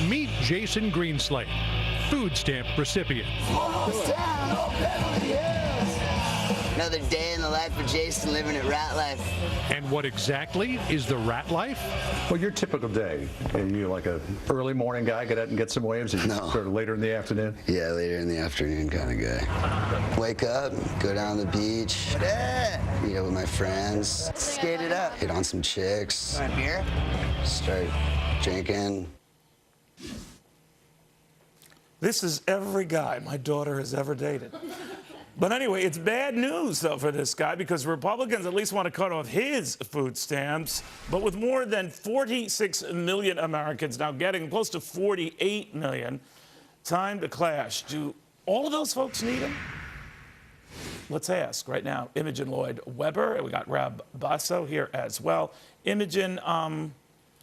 Meet Jason Greenslade, food stamp recipient. Another day in the life of Jason, living at rat life. And what exactly is the rat life? Well, your typical day, are you like a early morning guy, get out and get some waves, or you No. sort of later in the afternoon? Yeah, later in the afternoon kind of guy. Wake up, go down the beach, meet up with my friends, skate it up, hit on some chicks, want a beer? Start drinking. This is every guy my daughter has ever dated. But anyway, it's bad news, though, for this guy, because Republicans at least want to cut off his food stamps. But with more than 46 million Americans now getting close to 48 million, time to clash. Do all of those folks need him? Let's ask right now. Imogen, Lloyd, Weber, and we got Rab Basso here as well. Imogen,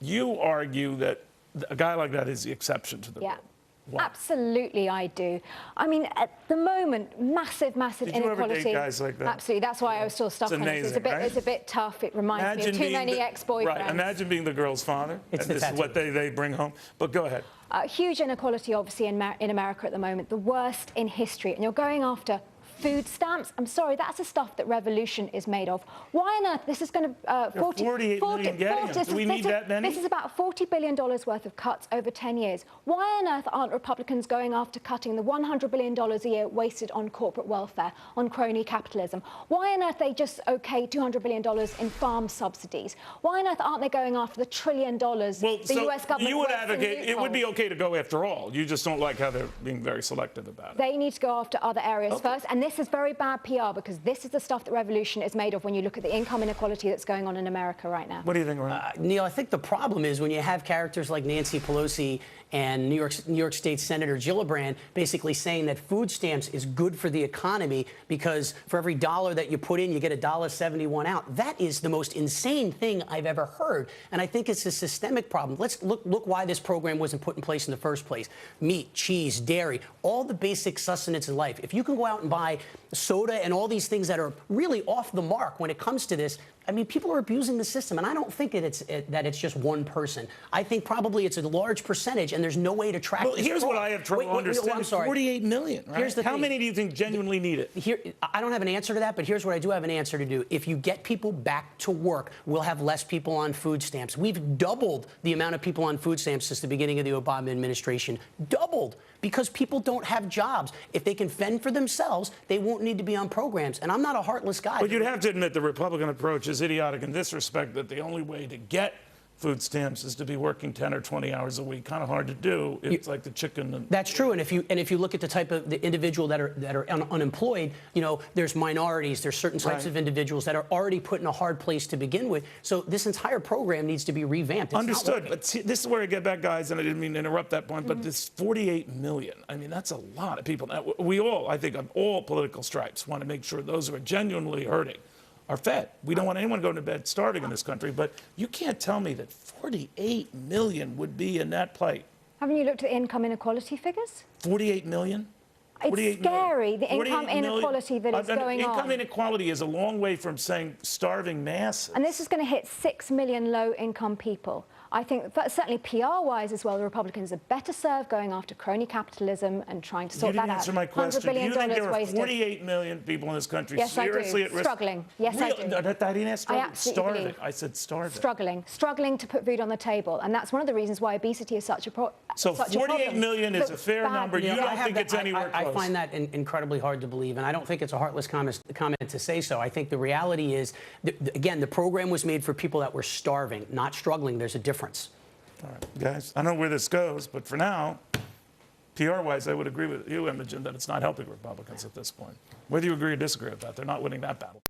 you argue that a guy like that is the exception to the rule. Why? Absolutely, I do. I mean, at the moment, massive Did inequality. you ever date guys like that? Absolutely. That's why I was still stuck It's on it. amazing, right? It's a bit tough. It reminds me of too many ex-boyfriends. Right. Imagine being the girl's father. It's and this is what they bring home. But go ahead. Huge inequality, obviously, in America at the moment, the worst in history. And you're going after food stamps. I'm sorry, that's the stuff that revolution is made of. Why on earth? This is going to 48 million getting them. Do we need that many? This is about $40 billion worth of cuts over 10 years. Why on earth aren't Republicans going after cutting the $100 billion a year wasted on corporate welfare, on crony capitalism? Why on earth they just okay $200 billion in farm subsidies? Why on earth aren't they going after the $1 trillion the US government? You would advocate it would be okay to go after all. You just don't like how they're being very selective about it. They need to go after other areas first. And this is very bad PR, because this is the stuff that revolution is made of when you look at the income inequality that's going on in America right now. What do you think, Ryan? Neil, I think the problem is when you have characters like Nancy Pelosi and New York State Senator Gillibrand basically saying that food stamps is good for the economy because for every dollar that you put in, you get $1.71 out. That is the most insane thing I've ever heard. And I think it's a systemic problem. Let's look why this program wasn't put in place in the first place. Meat, cheese, dairy, all the basic sustenance in life. If you can go out and buy soda and all these things that are really off the mark when it comes to this, I mean, people are abusing the system, and I don't think that it's just one person. I think probably it's a large percentage, and there's no way to track. Well, this here's fraud. what I have trouble understanding. I'm sorry. 48 million, right? Here's the How thing. many do you think genuinely need it? Here, I don't have an answer to that, but here's what I do have an answer to do. If you get people back to work, we'll have less people on food stamps. We've doubled the amount of people on food stamps since the beginning of the Obama administration. Doubled, because people don't have jobs. If they can fend for themselves, they won't need to be on programs. And I'm not a heartless guy. But you'd have to admit the Republican approach is idiotic in this respect, that the only way to get food stamps is to be working 10 or 20 hours a week. Kind of hard to do. It's like the chicken. That's true. And if you look at the type of the individual that are unemployed, you know, there's minorities, there's certain types of individuals that are already put in a hard place to begin with. So this entire program needs to be revamped. It's Understood. But see, this is where I get back, guys, and I didn't mean to interrupt that point, but this 48 million, I mean, that's a lot of people. Now, we all, I think, of all political stripes, want to make sure those who are genuinely hurting are fed. We don't want anyone going to bed starving in this country, but you can't tell me that 48 million would be in that plight. Haven't you looked at income inequality figures? 48 million? It's scary, the income inequality that is going on. Income inequality is a long way from saying starving masses. And this is going to hit 6 million low-income people. I think that certainly PR-wise as well, the Republicans are better served going after crony capitalism and trying to sort that out. You didn't answer my question. $100 billion Do you think there are wasted. 48 million people in this country Yes, seriously at risk? Struggling. Yes, I do. I didn't ask starving. I absolutely starving. believe. I said starving. Struggling to put food on the table. And that's one of the reasons why obesity is such a problem. So 48 million is a fair number. You don't think it's anywhere close? I find that incredibly hard to believe, and I don't think it's a heartless comment to say so. I think the reality is, again, the program was made for people that were starving, not struggling. There's a difference. All right, guys, I don't know where this goes, but for now, PR-wise, I would agree with you, Imogen, that it's not helping Republicans at this point. Whether you agree or disagree with that, they're not winning that battle.